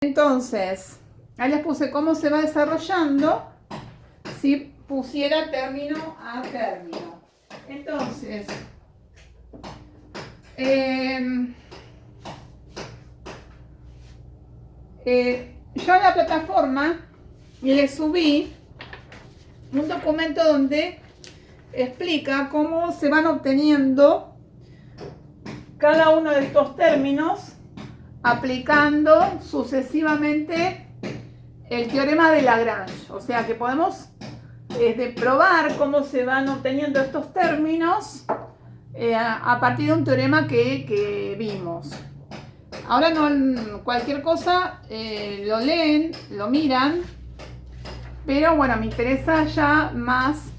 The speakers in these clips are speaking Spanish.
Entonces, ahí les puse cómo se va desarrollando si pusiera término a término. Entonces, yo a la plataforma le subí un documento donde explica cómo se van obteniendo cada uno de estos términos aplicando sucesivamente el teorema de Lagrange. O sea que podemos probar cómo se van obteniendo estos términos a partir de un teorema que vimos. Ahora no, cualquier cosa lo leen, lo miran, pero bueno, me interesa ya más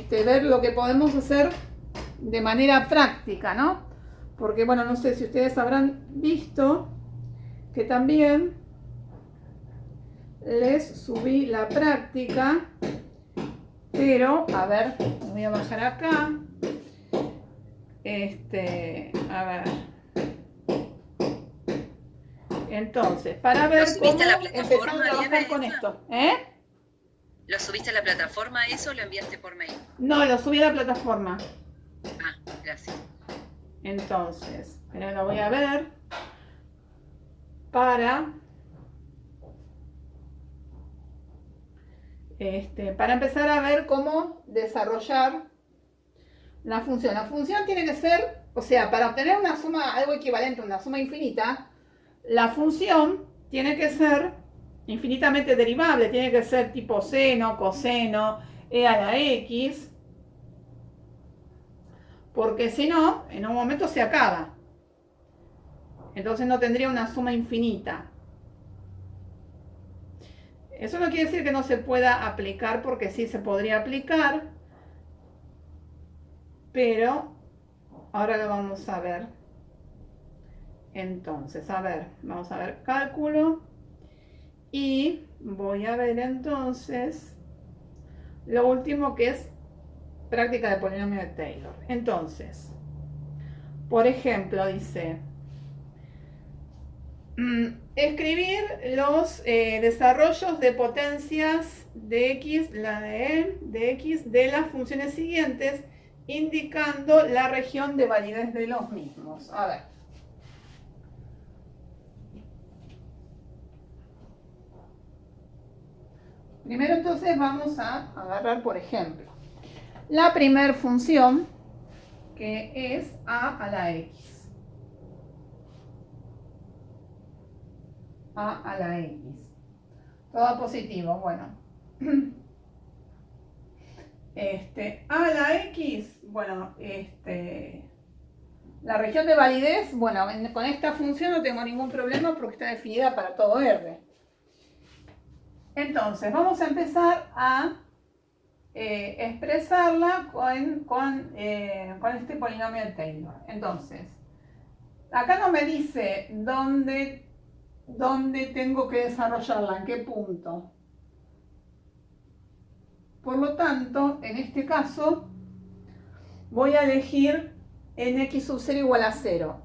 ver lo que podemos hacer de manera práctica, ¿no? Porque bueno, no sé si ustedes habrán visto que también les subí la práctica, pero a ver, voy a bajar acá. A ver. Entonces, para ver cómo empezar a trabajar con esto. ¿Lo subiste a la plataforma eso o lo enviaste por mail? No, lo subí a la plataforma. Ah, gracias. Entonces, pero lo voy a ver para empezar a ver cómo desarrollar la función. La función tiene que ser, o sea, para obtener una suma, algo equivalente a una suma infinita, la función tiene que ser infinitamente derivable, tiene que ser tipo seno, coseno, e a la x, porque si no, en un momento se acaba. Entonces no tendría una suma infinita. Eso no quiere decir que no se pueda aplicar, porque sí se podría aplicar, pero ahora lo vamos a ver. Entonces, a ver, vamos a ver cálculo y voy a ver entonces lo último que es práctica de polinomio de Taylor. Entonces, por ejemplo, dice escribir los desarrollos de potencias de x, la de x de las funciones siguientes, indicando la región de validez de los mismos. A ver. Primero entonces vamos a agarrar, por ejemplo, la primer función, que es a la x. A la x. Todo positivo, bueno. A la x, bueno, la región de validez, bueno, con esta función no tengo ningún problema porque está definida para todo R. Entonces, vamos a empezar a expresarla con este polinomio de Taylor. Entonces, acá no me dice dónde tengo que desarrollarla, en qué punto. Por lo tanto, en este caso, voy a elegir en x sub 0 igual a 0.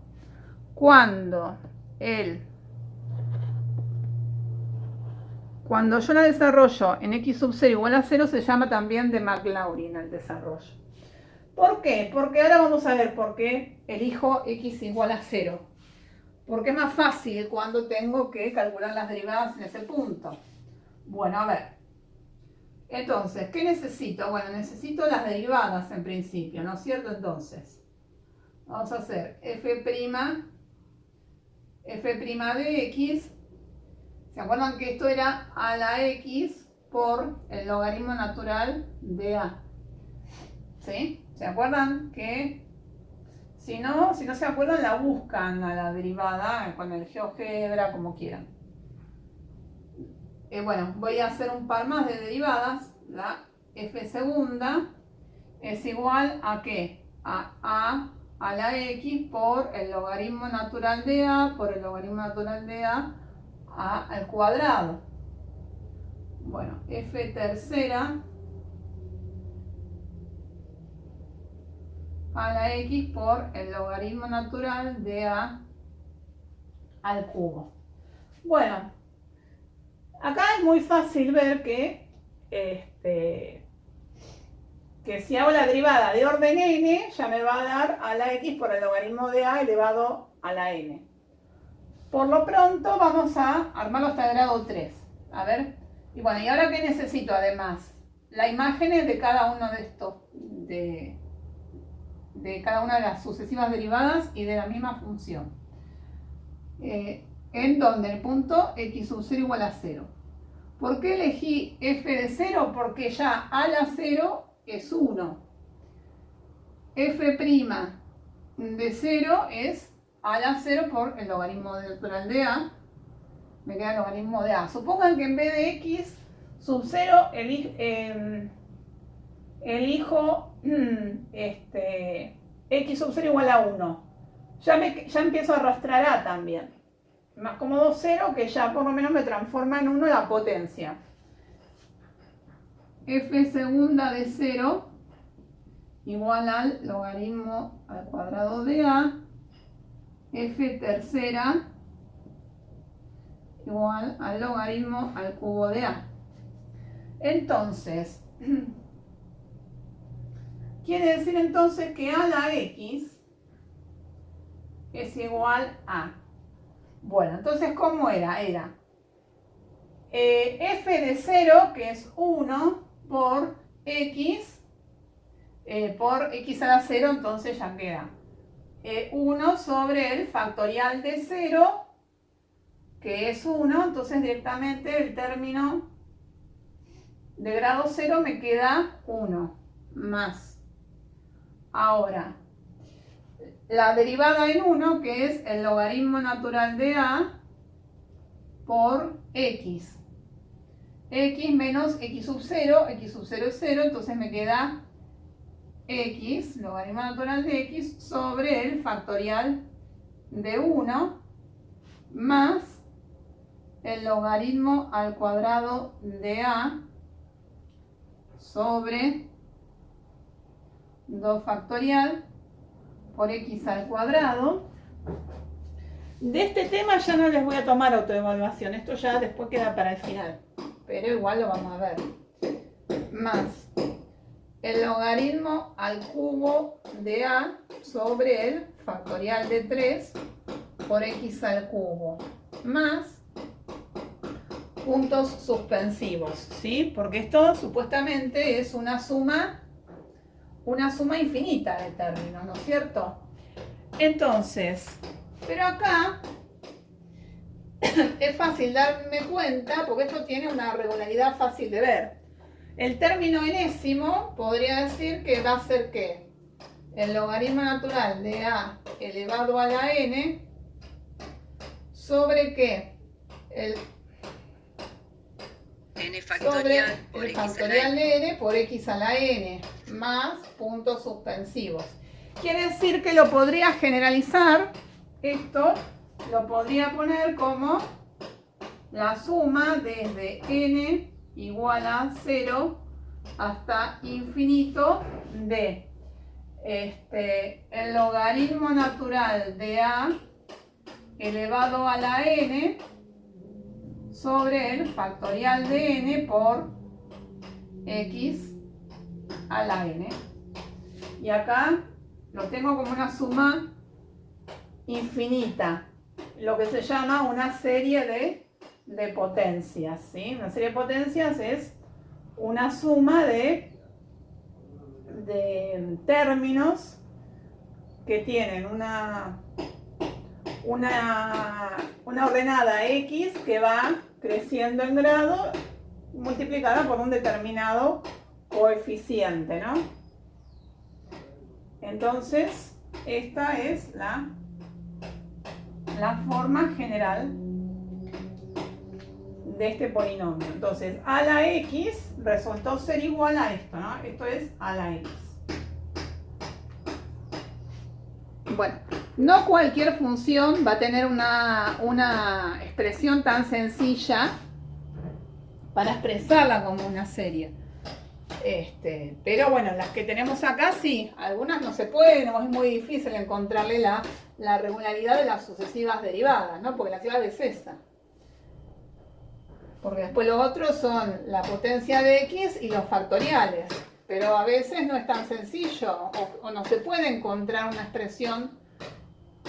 Cuando yo la desarrollo en x sub 0 igual a 0, se llama también de Maclaurin el desarrollo. ¿Por qué? Porque ahora vamos a ver por qué elijo x igual a 0. Porque es más fácil cuando tengo que calcular las derivadas en ese punto. Bueno, a ver. Entonces, ¿qué necesito? Bueno, necesito las derivadas en principio, ¿no es cierto? Entonces, vamos a hacer f' de x. ¿Se acuerdan que esto era a la x por el logaritmo natural de a? ¿Sí? ¿Se acuerdan que si no se acuerdan, la buscan a la derivada con el GeoGebra, como quieran? Bueno, voy a hacer un par más de derivadas. La f segunda es igual a ¿qué? A la x por el logaritmo natural de a por el logaritmo natural de a al cuadrado. Bueno, f tercera a la x por el logaritmo natural de a al cubo. Bueno, acá es muy fácil ver que si hago la derivada de orden n, ya me va a dar a la x por el logaritmo de a elevado a la n. Por lo pronto vamos a armarlo hasta el grado 3. A ver, y bueno, ¿y ahora qué necesito además? Las imágenes de cada uno de estos, de cada una de las sucesivas derivadas y de la misma función. En donde el punto x sub 0 igual a 0. ¿Por qué elegí f de 0? Porque ya a la 0 es 1. F' de 0 es a la 0 por el logaritmo natural de a. Me queda el logaritmo de a. Supongan que en vez de x sub 0 elijo x sub 0 igual a 1. Ya empiezo a arrastrar a también. Más cómodo 0, que ya por lo menos me transforma en 1 la potencia. F segunda de 0 igual al logaritmo al cuadrado de a. F tercera igual al logaritmo al cubo de a. Entonces, quiere decir entonces que a la x es igual a... Bueno, entonces, ¿cómo era? Era f de 0, que es 1, por x a la 0, entonces ya queda 1 sobre el factorial de 0, que es 1, entonces directamente el término de grado 0 me queda 1 más. Ahora, la derivada en 1, que es el logaritmo natural de a por x. X menos x sub 0 es 0, entonces me queda x, logaritmo natural de x, sobre el factorial de 1 más el logaritmo al cuadrado de a sobre 2 factorial por x al cuadrado. De este tema ya no les voy a tomar autoevaluación, esto ya después queda para el final, pero igual lo vamos a ver. Más el logaritmo al cubo de a sobre el factorial de 3 por x al cubo, más puntos suspensivos, ¿sí? Porque esto supuestamente es una suma infinita de términos, ¿no es cierto? Entonces, pero acá es fácil darme cuenta, porque esto tiene una regularidad fácil de ver. El término enésimo podría decir que va a ser ¿qué? El logaritmo natural de a elevado a la n sobre ¿qué? N factorial por el x a la factorial n. de n por x a la n más puntos suspensivos. Quiere decir que lo podría generalizar, esto lo podría poner como la suma desde n igual a 0 hasta infinito de el logaritmo natural de a elevado a la n sobre el factorial de n por x a la n. Y acá lo tengo como una suma infinita, lo que se llama una serie de potencias, ¿sí? Una serie de potencias es una suma de términos que tienen una ordenada x que va creciendo en grado multiplicada por un determinado coeficiente, ¿no? Entonces, esta es la forma general de este polinomio. Entonces, a la x resultó ser igual a esto, ¿no? Esto es a la x. Bueno, no cualquier función va a tener una expresión tan sencilla para expresarla como una serie. Pero bueno, las que tenemos acá sí, algunas no se pueden o es muy difícil encontrarle la regularidad de las sucesivas derivadas, ¿no? Porque la clave es esa. porque después los otros son la potencia de x y los factoriales. Pero a veces no es tan sencillo o no se puede encontrar una expresión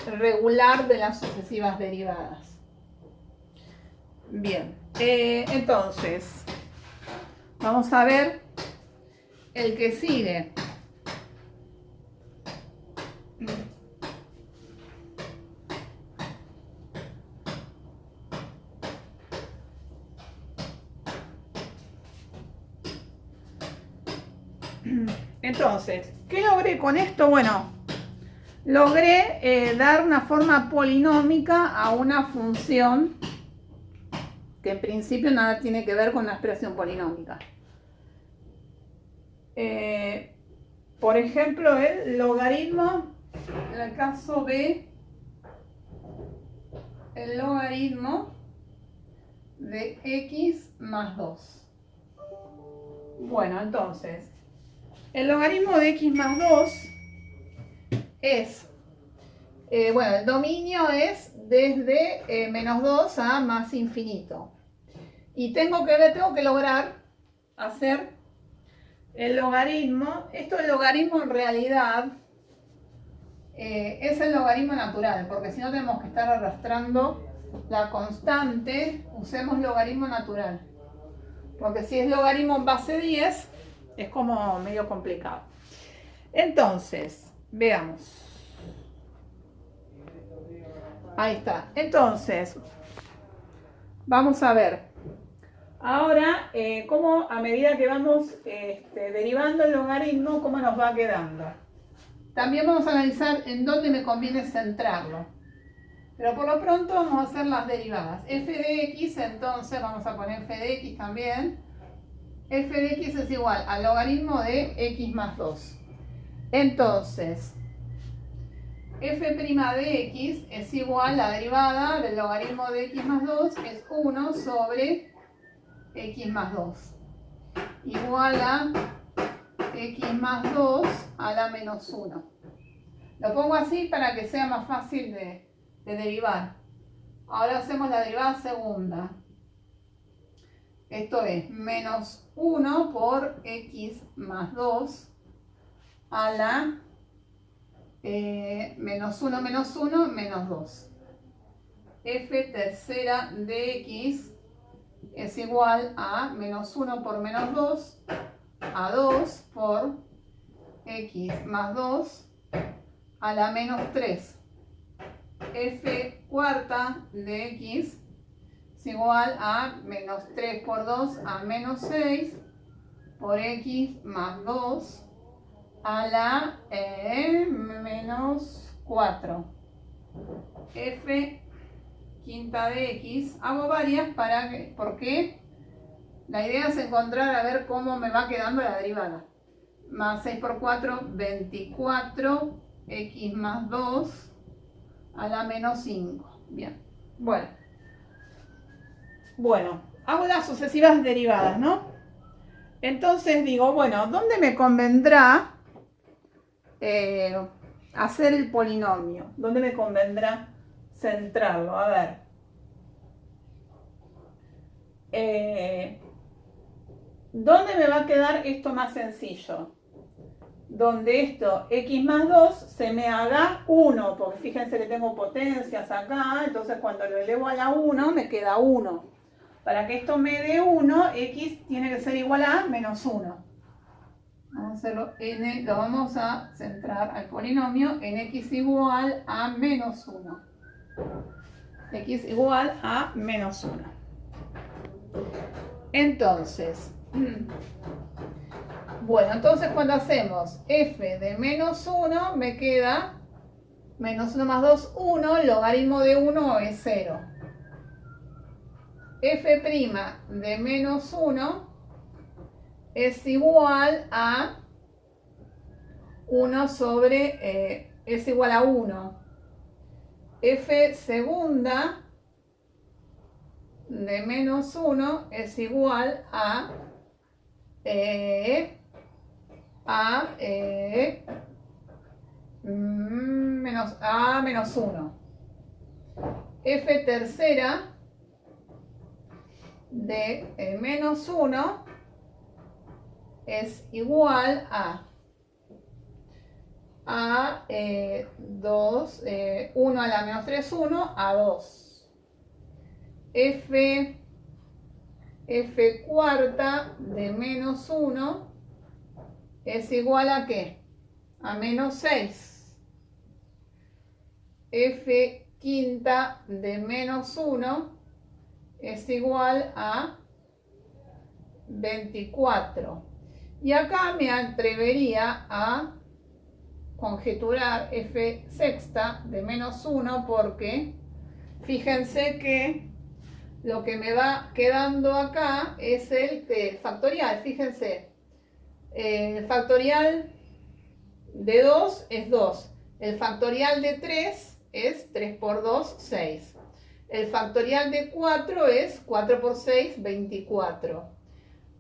regular de las sucesivas derivadas. Bien, entonces vamos a ver el que sigue. Entonces, ¿qué logré con esto? Bueno, logré dar una forma polinómica a una función que en principio nada tiene que ver con una expresión polinómica. Por ejemplo, el logaritmo, en el caso B, el logaritmo de x más 2. Bueno, entonces, el logaritmo de x más 2 es, bueno, el dominio es desde menos 2 a más infinito. Y tengo que lograr hacer el logaritmo. Esto el logaritmo en realidad es el logaritmo natural, porque si no tenemos que estar arrastrando la constante, usemos logaritmo natural. Porque si es logaritmo en base 10, es como medio complicado. Entonces, veamos. Ahí está. Entonces, vamos a ver. Ahora, cómo a medida que vamos derivando el logaritmo, cómo nos va quedando. También vamos a analizar en dónde me conviene centrarlo. Pero por lo pronto vamos a hacer las derivadas. F de x, entonces vamos a poner f de x también. F de x es igual al logaritmo de x más 2. Entonces, f' de x es igual a la derivada del logaritmo de x más 2, es 1 sobre x más 2. Igual a x más 2 a la menos 1. Lo pongo así para que sea más fácil de derivar. Ahora hacemos la derivada segunda. Esto es menos 1 por x más 2 a la menos 1 menos 1 menos 2. F tercera de x es igual a menos 1 por menos 2 a 2 por x más 2 a la menos 3. F cuarta de x es igual a menos 3 por 2 a menos 6 por x más 2 a la menos 4. F quinta de x, hago varias porque la idea es encontrar a ver cómo me va quedando la derivada. Más 6 por 4, 24, x más 2 a la menos 5. Bien, bueno, hago las sucesivas derivadas, ¿no? Entonces digo, bueno, ¿dónde me convendrá hacer el polinomio? ¿Dónde me convendrá centrarlo? A ver. ¿Dónde me va a quedar esto más sencillo? Donde esto, x más 2, se me haga 1, porque fíjense que tengo potencias acá, entonces cuando lo elevo a la 1, me queda 1. Para que esto me dé 1, x tiene que ser igual a menos 1. Vamos a hacerlo lo vamos a centrar al polinomio en x igual a menos 1. X igual a menos 1. Entonces, bueno, entonces cuando hacemos f de menos 1, me queda menos 1 más 2, 1, logaritmo de 1 es 0. F' de menos 1 es igual a 1 sobre, es igual a 1. F segunda de menos 1 es igual a menos 1. F tercera de menos 1 es igual a 2, 1 a la menos 3, 1 a 2. F cuarta de menos 1 es igual a ¿qué? A menos 6. F quinta de menos 1 es igual a 24. Y acá me atrevería a conjeturar F sexta de menos 1 porque fíjense que lo que me va quedando acá es el factorial. Fíjense, el factorial de 2 es 2. El factorial de 3 es 3 por 2, 6. El factorial de 4 es 4 por 6, 24.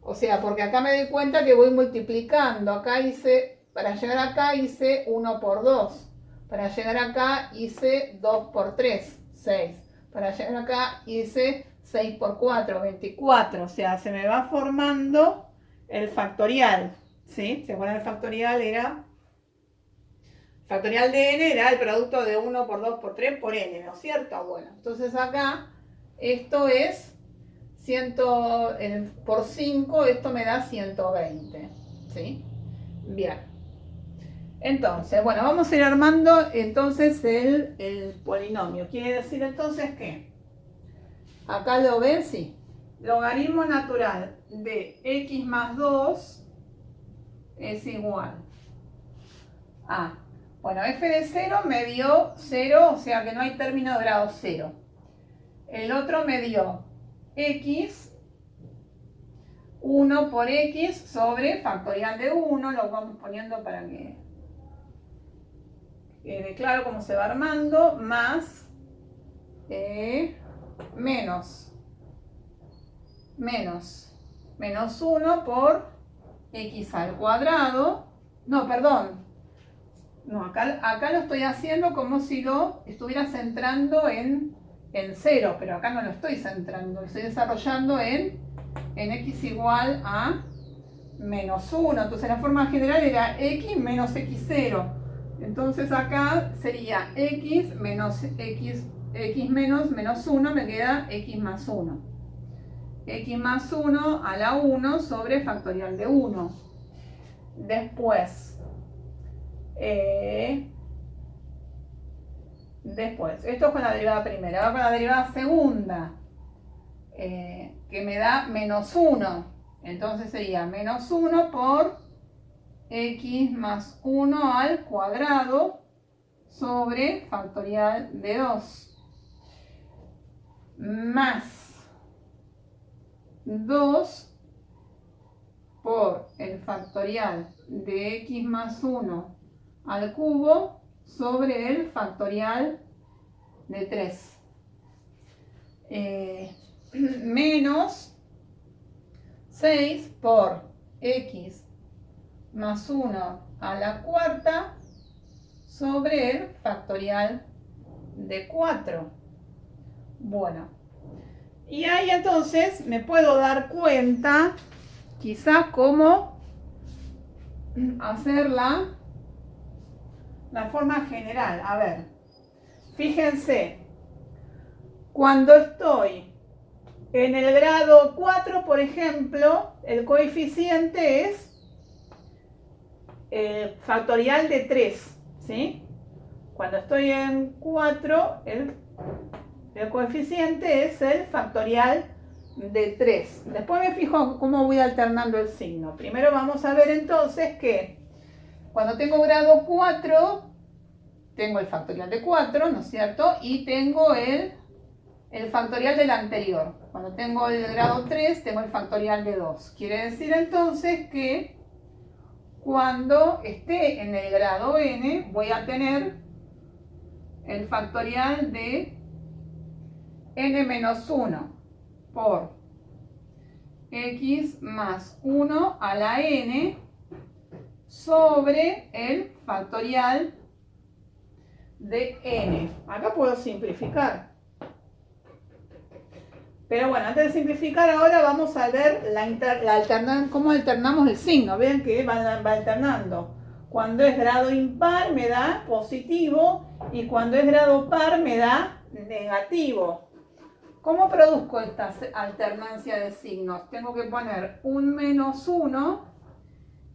O sea, porque acá me doy cuenta que voy multiplicando. Acá hice, para llegar acá hice 1 por 2. Para llegar acá hice 2 por 3, 6. Para llegar acá hice 6 por 4, 24. O sea, se me va formando el factorial. ¿Sí? ¿Se acuerdan? El factorial era... Factorial de n era el producto de 1 por 2 por 3 por n, ¿no es cierto? Bueno, entonces acá esto es 100 por 5, esto me da 120. ¿Sí? Bien. Entonces, bueno, vamos a ir armando entonces el polinomio. Quiere decir entonces que acá lo ven, sí. Logaritmo natural de x más 2 es igual a... Bueno, f de 0 me dio 0, o sea que no hay término de grado 0. El otro me dio x, 1 por x sobre factorial de 1. Lo vamos poniendo para que quede claro cómo se va armando. Más menos 1 por x al cuadrado. No, perdón. No, acá lo estoy haciendo como si lo estuviera centrando en 0, pero acá no lo estoy centrando, lo estoy desarrollando en x igual a menos 1. Entonces la forma general era x menos x0. Entonces acá sería x menos menos 1, me queda x más 1. X más 1 a la 1 sobre factorial de 1. Después, esto es con la derivada primera. Ahora con la derivada segunda, que me da menos 1. Entonces sería menos 1 por x más 1 al cuadrado sobre factorial de 2. Más 2 por el factorial de x más 1 al cubo sobre el factorial de 3. Menos 6 por x más 1 a la cuarta sobre el factorial de 4. Bueno, y ahí entonces me puedo dar cuenta quizás cómo hacer la forma general. A ver, fíjense, cuando estoy en el grado 4, por ejemplo, el coeficiente es el factorial de 3, ¿sí? Cuando estoy en 4, el coeficiente es el factorial de 3. Después me fijo cómo voy alternando el signo. Primero vamos a ver entonces que cuando tengo grado 4, tengo el factorial de 4, ¿no es cierto? Y tengo el factorial del anterior. Cuando tengo el grado 3, tengo el factorial de 2. Quiere decir entonces que cuando esté en el grado n, voy a tener el factorial de n menos 1 por x más 1 a la n sobre el factorial de n. Acá puedo simplificar. Pero bueno, antes de simplificar ahora vamos a ver cómo alternamos el signo. Vean que va alternando. Cuando es grado impar me da positivo y cuando es grado par me da negativo. ¿Cómo produzco esta alternancia de signos? Tengo que poner un menos 1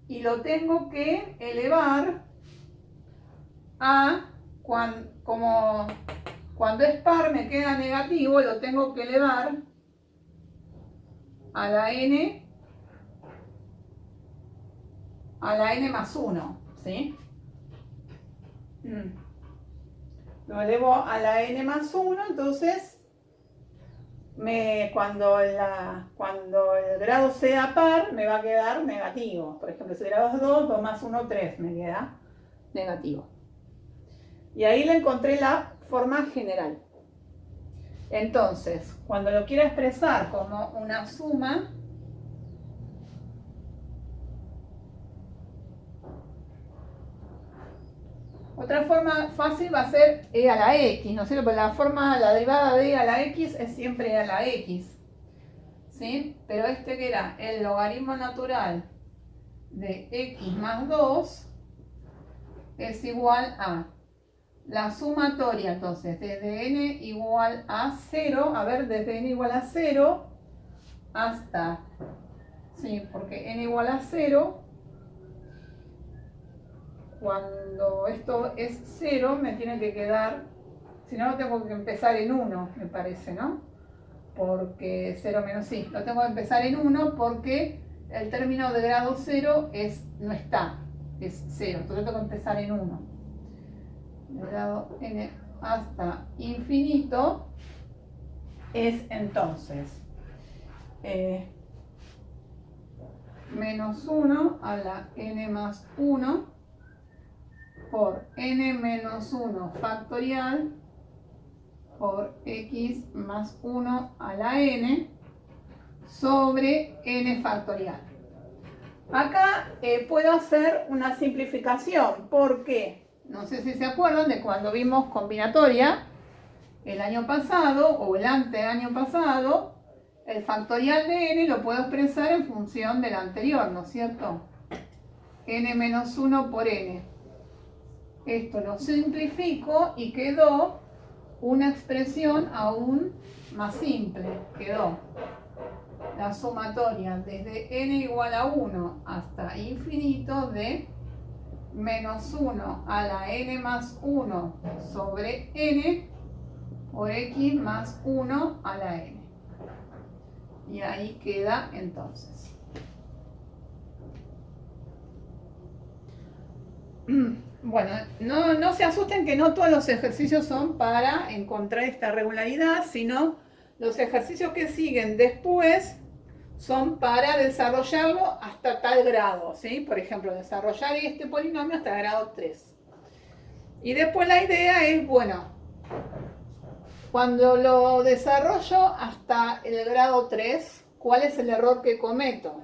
y lo tengo que elevar a, cuando es par me queda negativo, lo tengo que elevar a la n más 1, ¿sí? Lo elevo a la n más 1, entonces cuando el grado sea par me va a quedar negativo. Por ejemplo, si el grado es 2, 2 más 1, 3, me queda negativo. Y ahí le encontré la forma general. Entonces, cuando lo quiero expresar como una suma, otra forma fácil va a ser e a la x, ¿no es cierto? Porque la derivada de e a la x es siempre e a la x, ¿sí? Pero que era el logaritmo natural de x más 2 es igual a la sumatoria, entonces, desde n igual a 0, desde n igual a 0 hasta, sí, porque n igual a 0, cuando esto es 0 me tiene que quedar, si no tengo que empezar en 1, me parece, ¿no? Porque 0 menos, sí, lo tengo que empezar en 1 porque el término de grado 0 no está, es 0, entonces tengo que empezar en 1. De grado n hasta infinito es entonces menos 1 a la n más 1 por n menos 1 factorial por x más 1 a la n sobre n factorial. Acá puedo hacer una simplificación porque no sé si se acuerdan de cuando vimos combinatoria el año pasado o el año pasado, el factorial de n lo puedo expresar en función del anterior, ¿no es cierto? N menos 1 por n. Esto lo simplifico y quedó una expresión aún más simple. Quedó la sumatoria desde n igual a 1 hasta infinito de menos 1 a la n más 1 sobre n por x más 1 a la n. Y ahí queda entonces. Bueno, no se asusten que no todos los ejercicios son para encontrar esta regularidad, sino los ejercicios que siguen después son para desarrollarlo hasta tal grado, ¿sí? Por ejemplo, desarrollar este polinomio hasta el grado 3. Y después la idea es, bueno, cuando lo desarrollo hasta el grado 3, ¿cuál es el error que cometo?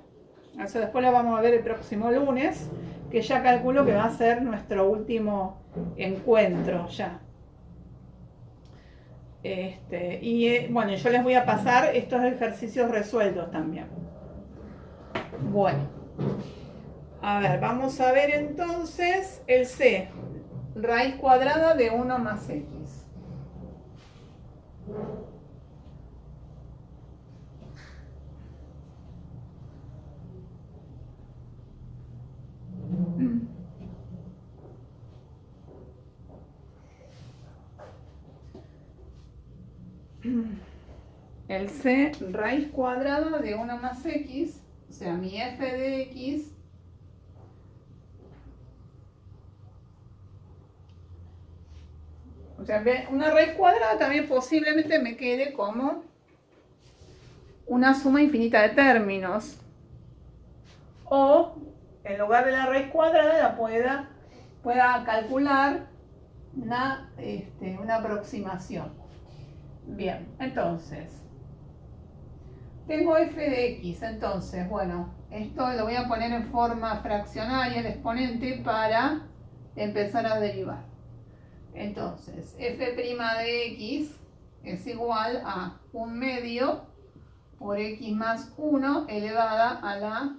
Eso después lo vamos a ver el próximo lunes, que ya calculo que va a ser nuestro último encuentro ya. Bueno, yo les voy a pasar estos ejercicios resueltos también. Bueno, a ver, vamos a ver entonces el C, raíz cuadrada de 1 más x. El C, raíz cuadrada de 1 más x, o sea, mi f de x o sea, una raíz cuadrada también posiblemente me quede como una suma infinita de términos. O en lugar de la raíz cuadrada la pueda calcular una aproximación. Bien, entonces tengo f de x, entonces, bueno, esto lo voy a poner en forma fraccionaria, el exponente, para empezar a derivar. Entonces, f' de x es igual a 1 medio por x más 1 elevada a la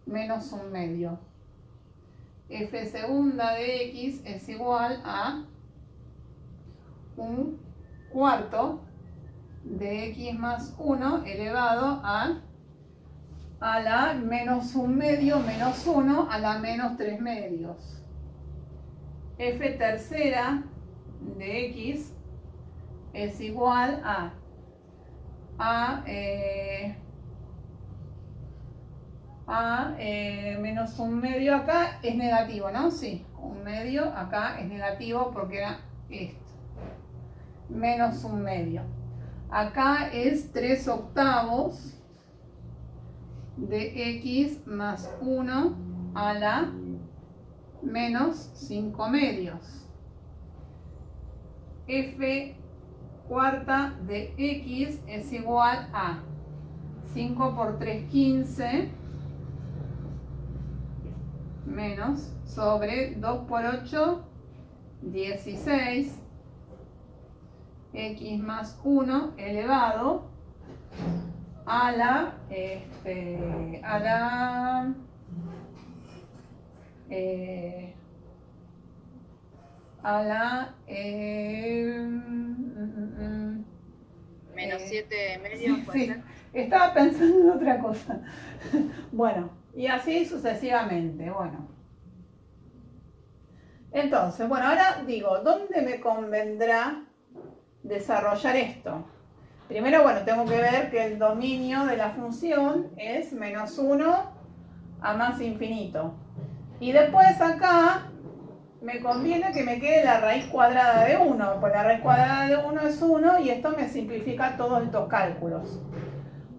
menos 1/2. F segunda de x es igual a 1/4 de x más 1 elevado a la menos 1/2 menos 1 a la menos 3/2. F tercera de x es igual a menos 1/2 acá es negativo, ¿no? Sí, 1/2 acá es negativo porque era esto. Menos 1/2. Acá es 3/8 de x más 1 a la menos 5/2. F cuarta de x es igual a 5 por 3, 15 menos sobre 2 por 8, 16 x más 1 elevado a la Menos 7/2, ¿puede sí, ser? estaba pensando en otra cosa. Bueno, y así sucesivamente. Bueno, entonces, bueno, ahora digo, ¿dónde me convendrá desarrollar esto? Primero, bueno, tengo que ver que el dominio de la función es menos 1 a más infinito. Y después acá me conviene que me quede la raíz cuadrada de 1, pues la raíz cuadrada de 1 es 1 y esto me simplifica todos estos cálculos.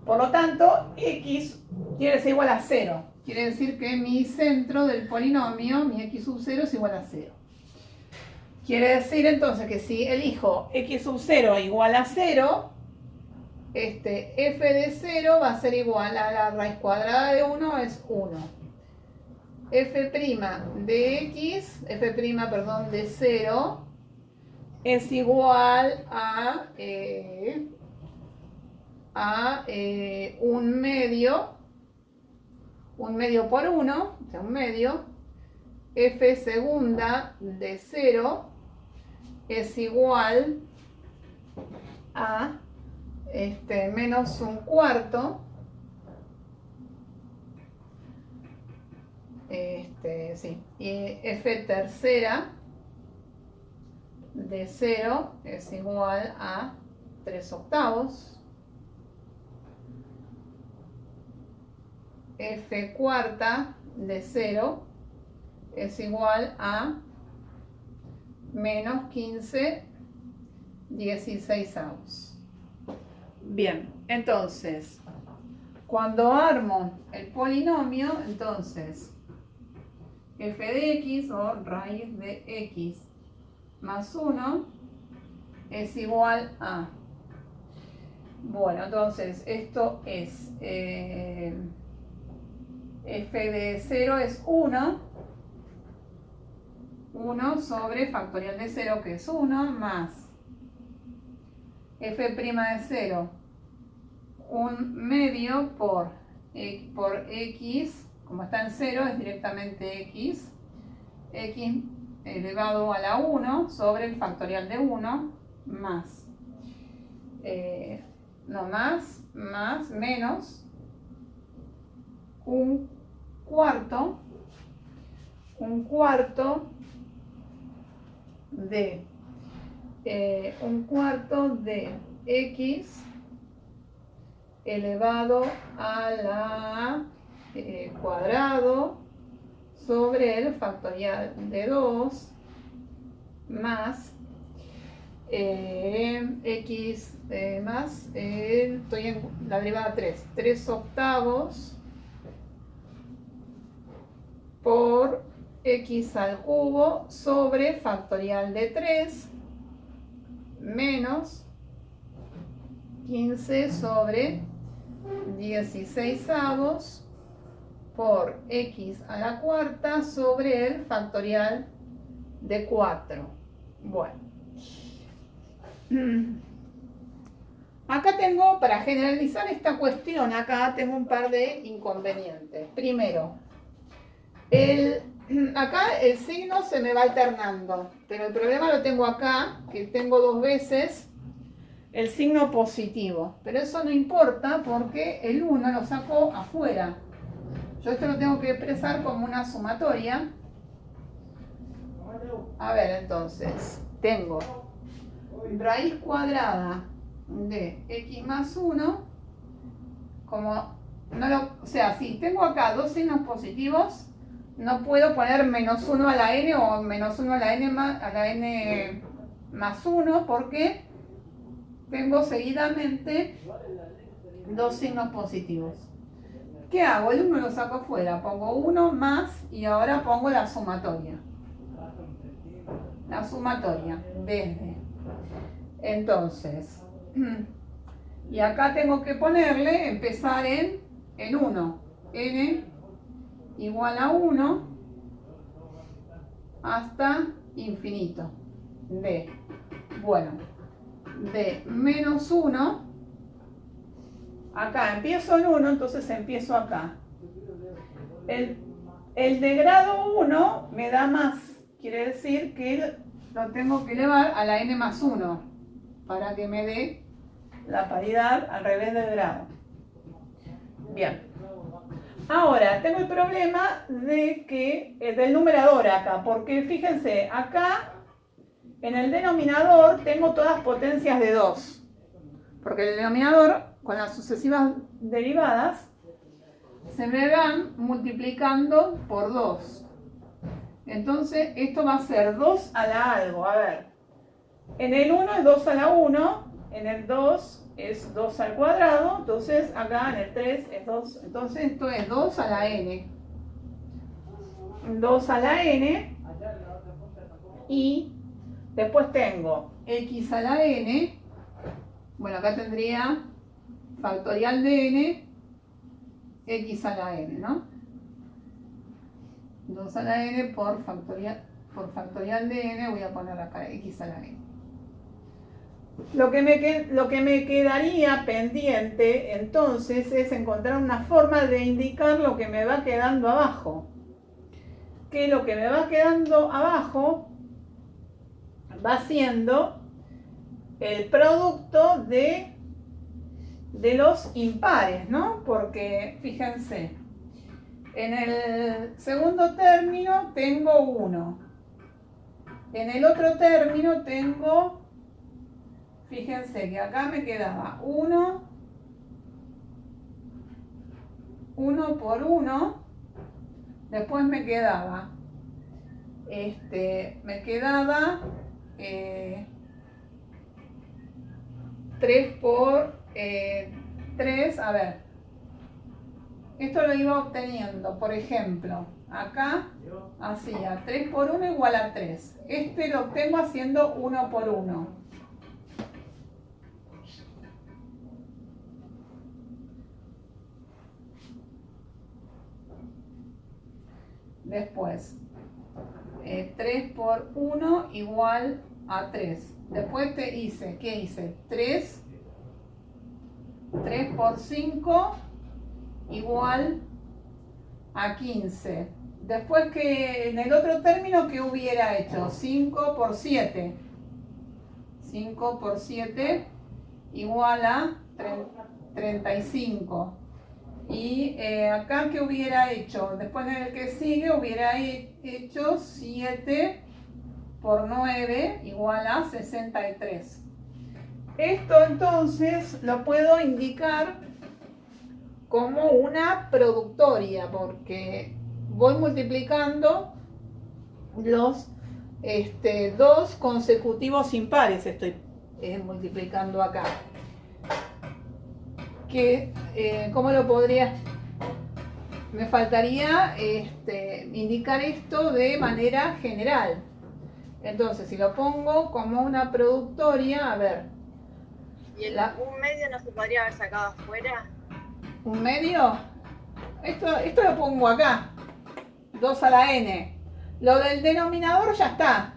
Por lo tanto, x quiere ser igual a 0. Quiere decir que mi centro del polinomio, mi x sub 0, es igual a 0. Quiere decir entonces que si elijo x sub 0 igual a 0, f de 0 va a ser igual a la raíz cuadrada de 1 es 1. F' de x, perdón, de 0 es igual a 1/2 por 1, o sea, 1/2. F segunda de 0 es igual a menos 1/4. Sí. Y f tercera de 0 es igual a 3/8. F cuarta de 0 es igual a menos 15/16. Bien, entonces, cuando armo el polinomio, entonces, f de x o raíz de x más 1 es igual a, bueno, entonces esto es f de 0 es 1 sobre factorial de 0 que es 1 más f' de 0 1/2 por x, como está en 0 es directamente x elevado a la 1 sobre el factorial de 1 más menos 1/4 de 1/4 de x elevado a la cuadrado sobre el factorial de 2 más x más, estoy en la derivada 3/8 por x al cubo sobre factorial de 3 menos 15 sobre 16avos por x a la cuarta sobre el factorial de 4. Bueno. Acá tengo, para generalizar esta cuestión, acá tengo un par de inconvenientes. Primero, acá el signo se me va alternando, pero el problema lo tengo acá, que tengo dos veces el signo positivo. Pero eso no importa porque el 1 lo saco afuera. Yo esto lo tengo que expresar como una sumatoria. A ver, entonces, tengo raíz cuadrada de x más 1, como no lo, o sea, si tengo acá dos signos positivos, no puedo poner menos 1 a la n o menos 1 a la n más 1 porque tengo seguidamente dos signos positivos. ¿Qué hago? El 1 lo saco afuera, pongo 1 más y ahora pongo la sumatoria. La sumatoria desde. Entonces, y acá tengo que ponerle, empezar en 1. N igual a 1 hasta infinito. D. Bueno, de menos 1. Acá empiezo en 1, entonces empiezo acá. El de grado 1 me da más. Quiere decir que lo tengo que elevar a la n más 1 para que me dé la paridad al revés del grado. Bien. Ahora, tengo el problema de que del numerador acá, porque fíjense, acá en el denominador tengo todas potencias de 2. Porque el denominador, con las sucesivas derivadas, se me van multiplicando por 2. Entonces, esto va a ser 2 a la algo. A ver, en el 1 es 2 a la 1, en el 2 es 2 al cuadrado, entonces acá en el 3 es 2. Entonces, esto es 2 a la n. 2 a la n. Y después tengo x a la n. Bueno, acá tendría factorial de n, x a la n, ¿no? 2 a la n por factorial de n, voy a poner acá x a la n. Lo que me quedaría pendiente entonces es encontrar una forma de indicar lo que me va quedando abajo. Que lo que me va quedando abajo va siendo el producto de los impares, ¿no? Porque fíjense, en el segundo término tengo 1. En el otro término tengo, fíjense que acá me quedaba 1 por 1. Después me quedaba 3 por 3, a ver, esto lo iba obteniendo, por ejemplo, acá hacía 3 por 1 igual a 3. Este lo obtengo haciendo 1 por 1. Después, 3 por 1 igual a 3. Después ¿qué hice? 3 por 5 igual a 15. Después que en el otro término, ¿qué hubiera hecho? 5 por 7. 5 por 7 igual a 35. Y acá, ¿qué hubiera hecho? Después en el que sigue hubiera hecho 7 por 9 igual a 63. Esto entonces lo puedo indicar como una productoria porque voy multiplicando los dos consecutivos impares, estoy multiplicando acá. ¿Cómo lo podría? Me faltaría indicar esto de manera general. Entonces, si lo pongo como una productoria, a ver. ¿Y un medio no se podría haber sacado afuera? ¿Un medio? Esto lo pongo acá. 2 a la n. Lo del denominador ya está.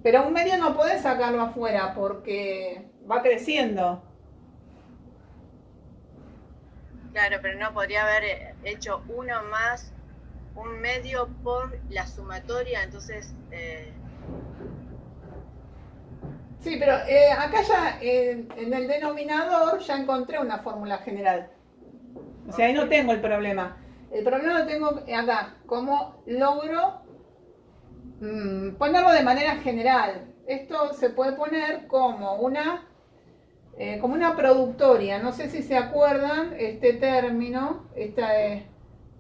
Pero un medio no podés sacarlo afuera porque va creciendo. Claro, pero no podría haber hecho uno más un medio por la sumatoria, entonces Sí, pero acá ya en el denominador ya encontré una fórmula general. O sea, ahí no tengo el problema. El problema lo tengo acá. ¿Cómo logro ponerlo de manera general? Esto se puede poner como una productoria. No sé si se acuerdan este término, esta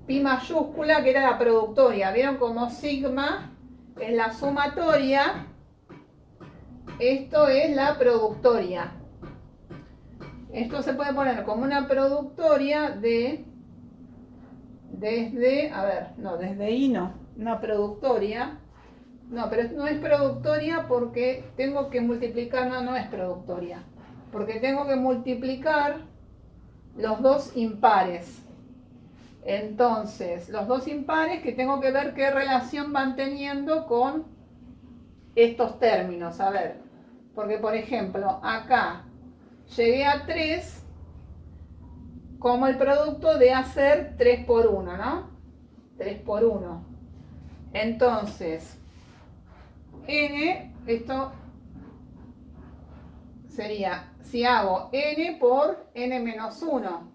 pi mayúscula que era la productoria. ¿Vieron como sigma es la sumatoria? Esto es la productoria. Esto se puede poner como una productoria desde I no, una productoria. No, pero no es productoria porque tengo que multiplicar, no es productoria. Porque tengo que multiplicar los dos impares. Entonces, los dos impares que tengo que ver qué relación van teniendo con estos términos. A ver, porque por ejemplo, acá llegué a 3 como el producto de hacer 3 por 1, ¿no? 3 por 1. Entonces, n, esto sería, si hago n por n menos 1.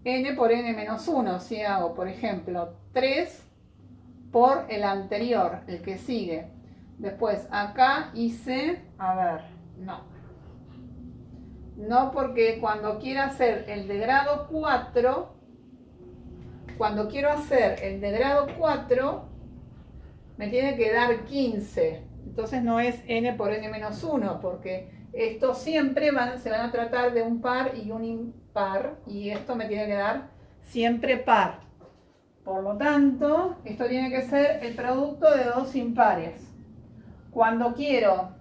N por n menos 1, si hago, por ejemplo, 3 por el anterior, el que sigue. Después, acá hice, a ver, no porque cuando quiero hacer el de grado 4, me tiene que dar 15. Entonces no es n por n menos 1, porque estos siempre se van a tratar de un par y un impar, y esto me tiene que dar siempre par. Por lo tanto, esto tiene que ser el producto de dos impares. Cuando quiero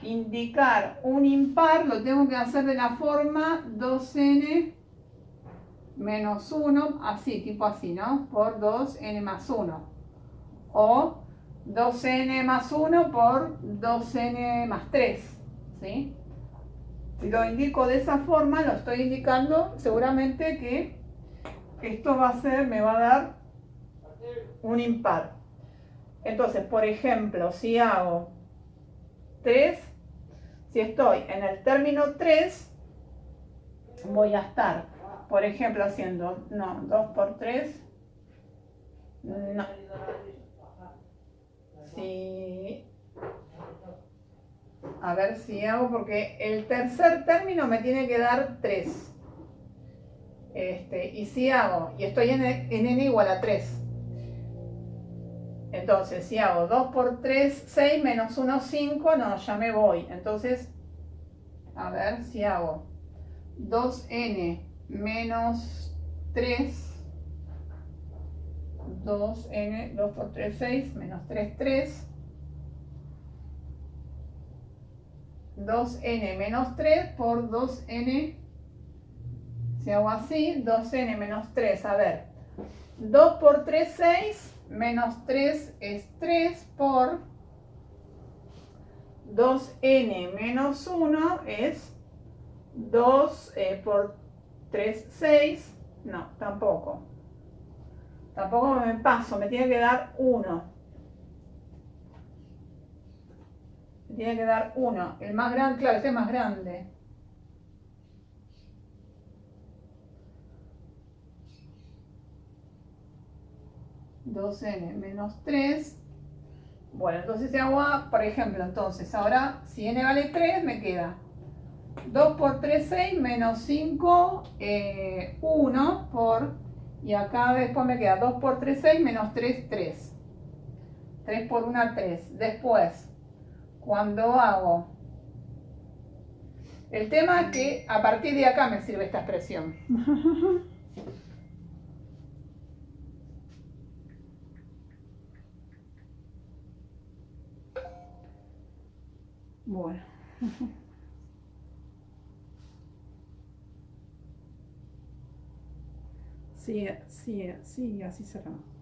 indicar un impar, lo tengo que hacer de la forma 2n menos 1, así, tipo así, ¿no? Por 2n más 1. O 2n más 1 por 2n más 3, ¿sí? Si lo indico de esa forma, lo estoy indicando seguramente que esto me va a dar un impar. Entonces, por ejemplo, si hago 3, si estoy en el término 3, voy a estar, por ejemplo, haciendo, 2 por 3, no. Si, a ver si hago, porque el tercer término me tiene que dar 3. Y si hago, y estoy en n igual a 3. Entonces, si hago 2 por 3, 6, menos 1, 5, no, ya me voy. Entonces, a ver si hago 2n menos 3, 2n, 2 por 3, 6, menos 3, 3. 2n menos 3 por 2n, si hago así, 2n menos 3, a ver, 2 por 3, 6, menos 3 es 3 por 2n menos 1 es 2 por 3, 6, no, tampoco me paso, me tiene que dar 1. Tiene que dar 1. El más grande, claro, este es más grande. (2n menos 3). Bueno, entonces si hago A, por ejemplo, entonces ahora si n vale 3, me queda 2 por 3, 6, menos 5, 1 por, y acá después me queda 2 por 3, 6, menos 3, 3. 3 por 1, 3. Después, cuando hago, el tema es que a partir de acá me sirve esta expresión. Bueno. Sí, así cerramos.